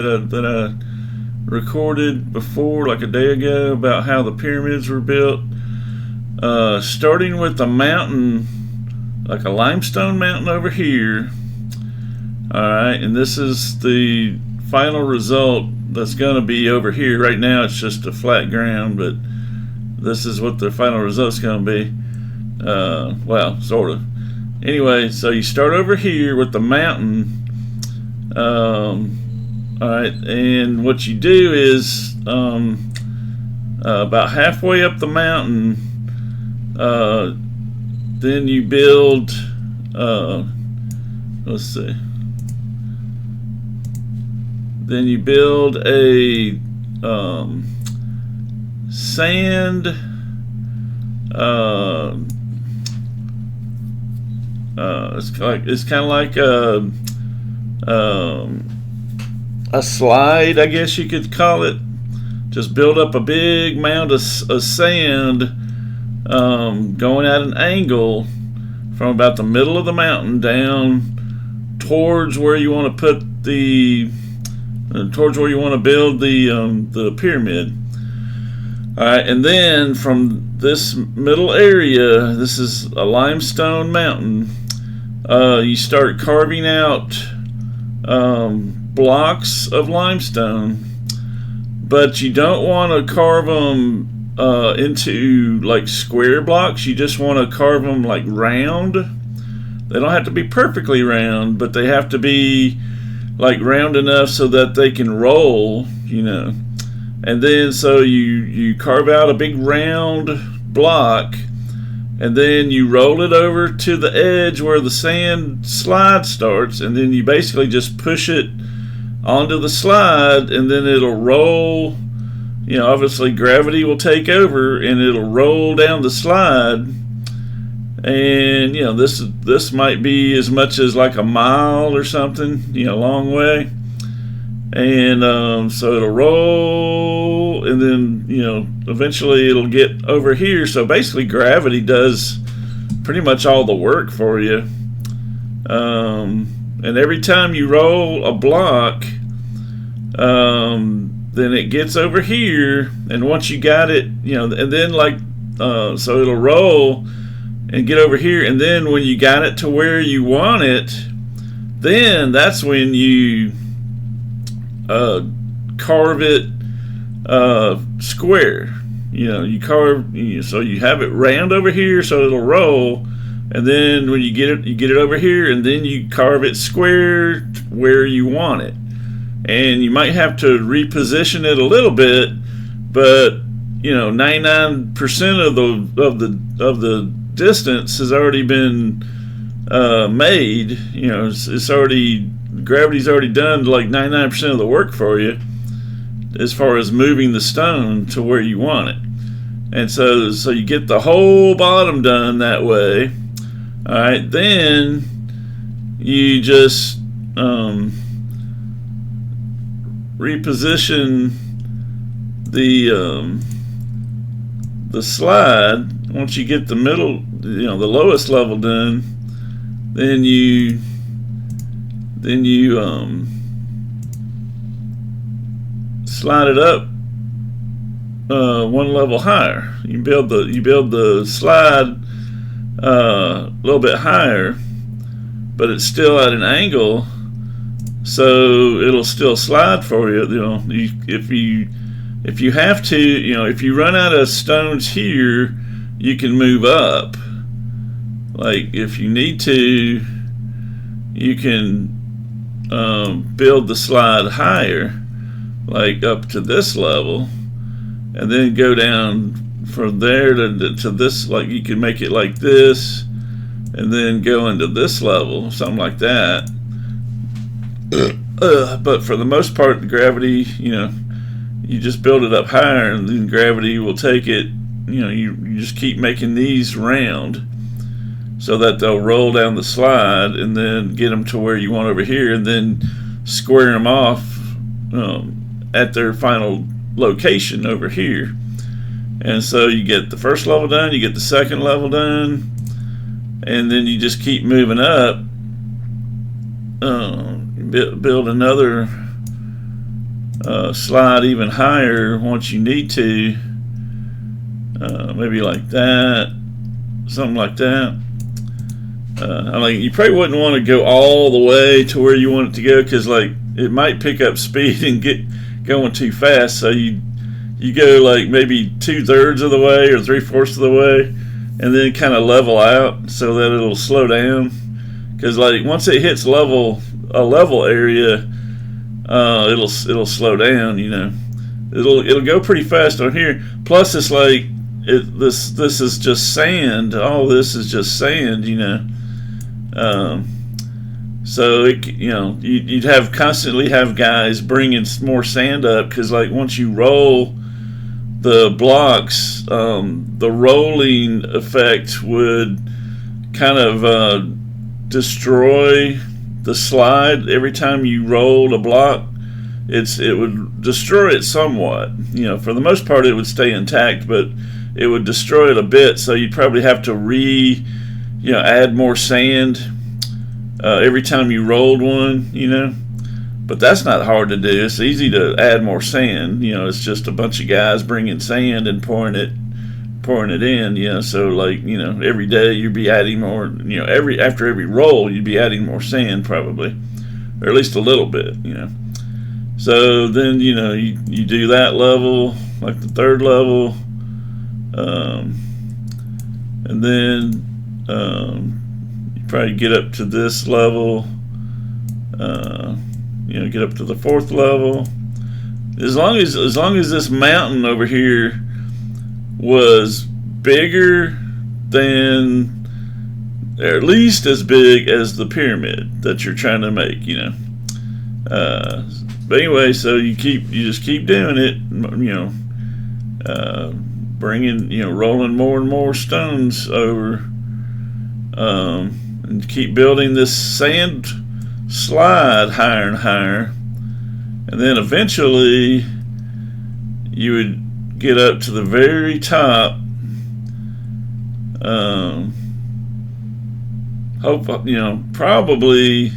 that I recorded before, like a day ago, about how the pyramids were built. Starting with a mountain, like a limestone mountain over here. Alright, and this is the final result that's going to be over here. Right now it's just a flat ground, but this is what the final result's going to be. Well, sort of. Anyway, so you start over here with the mountain. Alright, and what you do is about halfway up the mountain, then you build, let's see, then you build a sand, it's kind of like a slide, I guess you could call it. Just build up a big mound of sand, going at an angle from about the middle of the mountain down towards where you want to put towards where you want to build the pyramid. All right, and then from this middle area, this is a limestone mountain. You start carving out blocks of limestone, but you don't want to carve them into like square blocks. You just want to carve them like round. They don't have to be perfectly round, but they have to be like round enough so that they can roll, and then so you carve out a big round block, and then you roll it over to the edge where the sand slide starts, and then you basically just push it onto the slide, and then it'll roll. Obviously gravity will take over and it'll roll down the slide, and this might be as much as like a mile or something, a long way. And so it'll roll, and then eventually it'll get over here. So basically gravity does pretty much all the work for you. And every time you roll a block, then it gets over here, and once you got it, and then so it'll roll and get over here, and then when you got it to where you want it, then that's when you carve it square. You carve, so you have it round over here so it'll roll, and then when you get it over here, and then you carve it square where you want it. And you might have to reposition it a little bit, but 99% of the distance has already been made. It's already, gravity's already done like 99% of the work for you as far as moving the stone to where you want it. And so you get the whole bottom done that way. All right, then you just reposition the slide. Once you get the middle, the lowest level done, then you slide it up one level higher. You build the slide a little bit higher, but it's still at an angle, so it'll still slide for you. If you have to, if you run out of stones here, you can move up. Like if you need to, you can build the slide higher, like up to this level, and then go down from there to this. Like you can make it like this, and then go into this level, something like that. But for the most part, the gravity, you just build it up higher, and then gravity will take it. You just keep making these round so that they'll roll down the slide, and then get them to where you want over here, and then square them off at their final location over here. And so you get the first level done, you get the second level done, and then you just keep moving up. Build another slide even higher once you need to. Maybe like that, something like that. I mean, you probably wouldn't want to go all the way to where you want it to go, because like it might pick up speed and get going too fast. So you go like maybe 2/3 of the way or 3/4 of the way, and then kind of level out so that it'll slow down. Because like once it hits a level area, it'll slow down. You know, it'll go pretty fast on here. Plus, it's like this is just sand. All this is just sand. You know. So you'd have constantly have guys bringing more sand up, because like once you roll the blocks, the rolling effect would kind of destroy the slide. Every time you rolled a block, it would destroy it somewhat. You know, for the most part it would stay intact, but it would destroy it a bit. So you'd probably have to add more sand every time you rolled one, you know. But that's not hard to do. It's easy to add more sand. You know, it's just a bunch of guys bringing sand and pouring it in. You know, so like, you know, every day you'd be adding more. You know, after every roll you'd be adding more sand probably, or at least a little bit. You know. So then you do that level, like the third level, and then. Probably get up to this level, get up to the fourth level. As long as this mountain over here was bigger than, or at least as big as the pyramid that you're trying to make, you know. But anyway, so you just keep doing it, you know, rolling more and more stones over. And keep building this sand slide higher and higher, and then eventually you would get up to the very top. Probably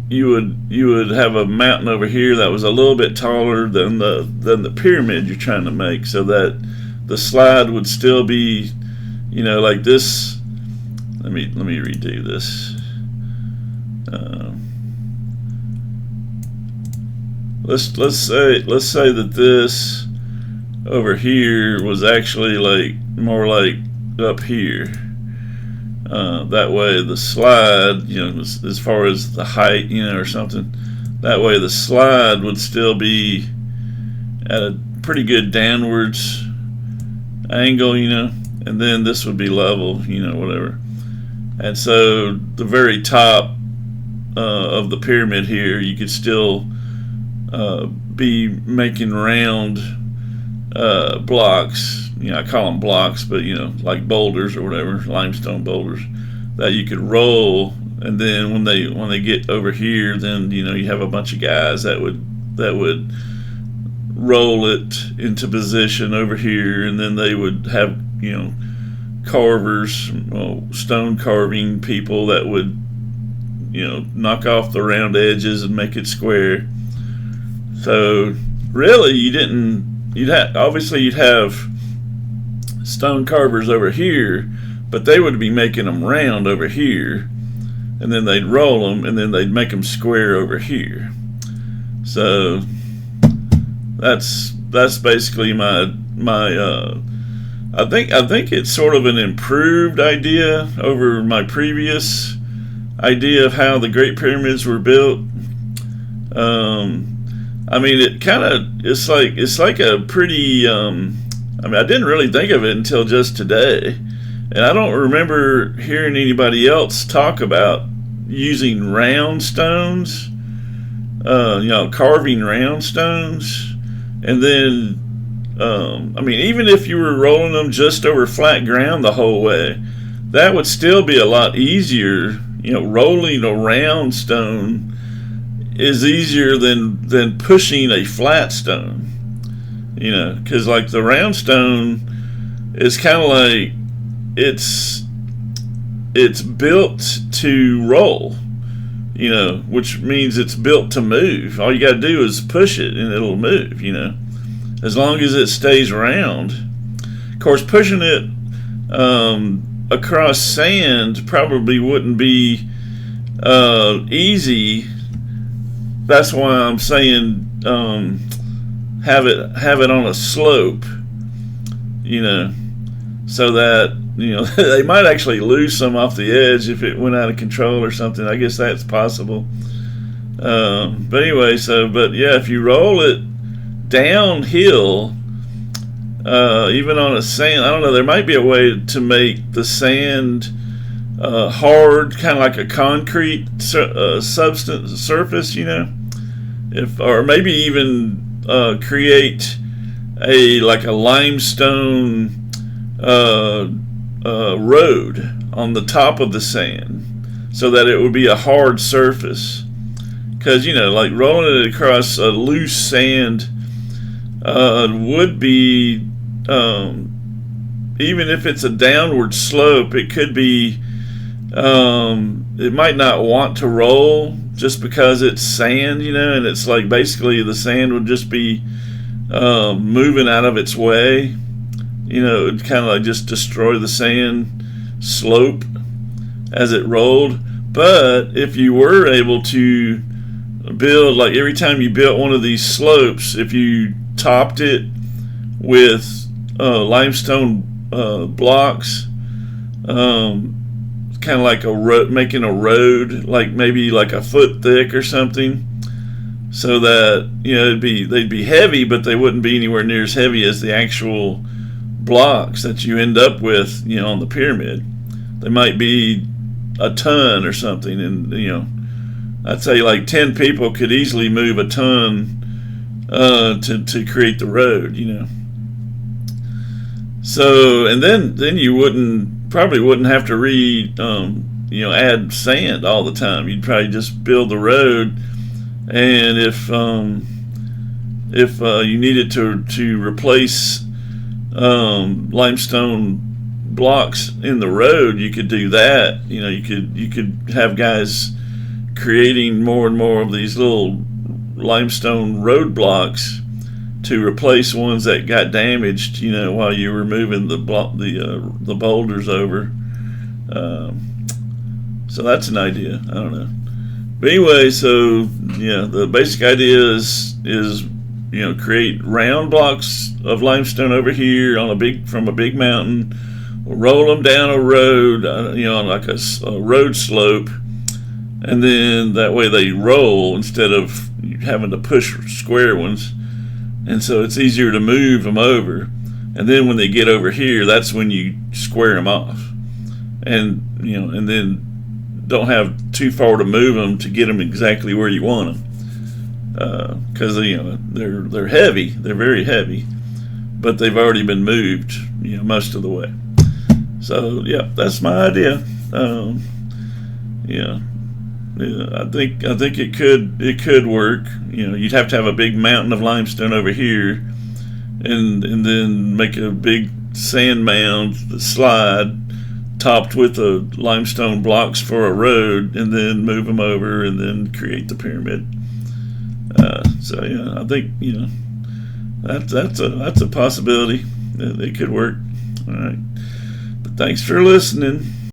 you would have a mountain over here that was a little bit taller than the pyramid you're trying to make, so that the slide would still be, you know, like this. Let me redo this. Let's say that this over here was actually like more like up here. That way the slide, you know, as far as the height, you know, or something. That way the slide would still be at a pretty good downwards angle, you know. And then this would be level, you know, whatever. And so the very top of the pyramid here, you could still be making round blocks. You know, I call them blocks, but you know, like boulders or whatever, limestone boulders that you could roll. And then when they get over here, then you know you have a bunch of guys that would roll it into position over here, and then they would have, you know, carvers, stone carving people that would, you know, knock off the round edges and make it square. So really you'd have stone carvers over here, but they would be making them round over here, and then they'd roll them, and then they'd make them square over here. So that's basically my I think it's sort of an improved idea over my previous idea of how the Great Pyramids were built. I mean, it's like a pretty. I mean, I didn't really think of it until just today, and I don't remember hearing anybody else talk about using round stones. Carving round stones, and then. I mean, even if you were rolling them just over flat ground the whole way, that would still be a lot easier. You know, rolling a round stone is easier than pushing a flat stone. You know, because like the round stone is kind of like it's built to roll. which means it's built to move. All you got to do is push it and it'll move, as long as it stays round. Of course, pushing it across sand probably wouldn't be easy. That's why I'm saying have it on a slope, so that they might actually lose some off the edge if it went out of control or something. I guess that's possible. But anyway, but yeah, if you roll it downhill, even on a sand, I don't know, there might be a way to make the sand hard, kind of like a concrete substance surface, or maybe even create a limestone road on the top of the sand, so that it would be a hard surface. Because like rolling it across a loose sand would be, even if it's a downward slope, it could be, it might not want to roll just because it's sand, and it's like basically the sand would just be moving out of its way. It would kind of like just destroy the sand slope as it rolled. But if you were able to build, like every time you built one of these slopes, if you topped it with limestone blocks, kind of like making a road, like maybe like a foot thick or something, so that they'd be heavy, but they wouldn't be anywhere near as heavy as the actual blocks that you end up with, on the pyramid. They might be a ton or something, and I'd say like 10 people could easily move a ton to create the road, So, and then you probably wouldn't have to add sand all the time. You'd probably just build the road, and if you needed to replace limestone blocks in the road, you could do that. You could have guys creating more and more of these little limestone road blocks to replace ones that got damaged, while you were moving the boulders over. So that's an idea. I don't know. But anyway, so the basic idea is create round blocks of limestone over here from a big mountain, roll them down a road, on like a road slope, and then that way they roll instead of having to push square ones, and so it's easier to move them over. And then when they get over here, that's when you square them off, and and then don't have too far to move them to get them exactly where you want them. Because they're heavy, they're very heavy, but they've already been moved, most of the way. So yeah, that's my idea. I think it could work. You'd have to have a big mountain of limestone over here, and then make a big sand mound slide, topped with the limestone blocks for a road, and then move them over, and then create the pyramid. So yeah, I think that's a possibility. It could work. All right, but thanks for listening.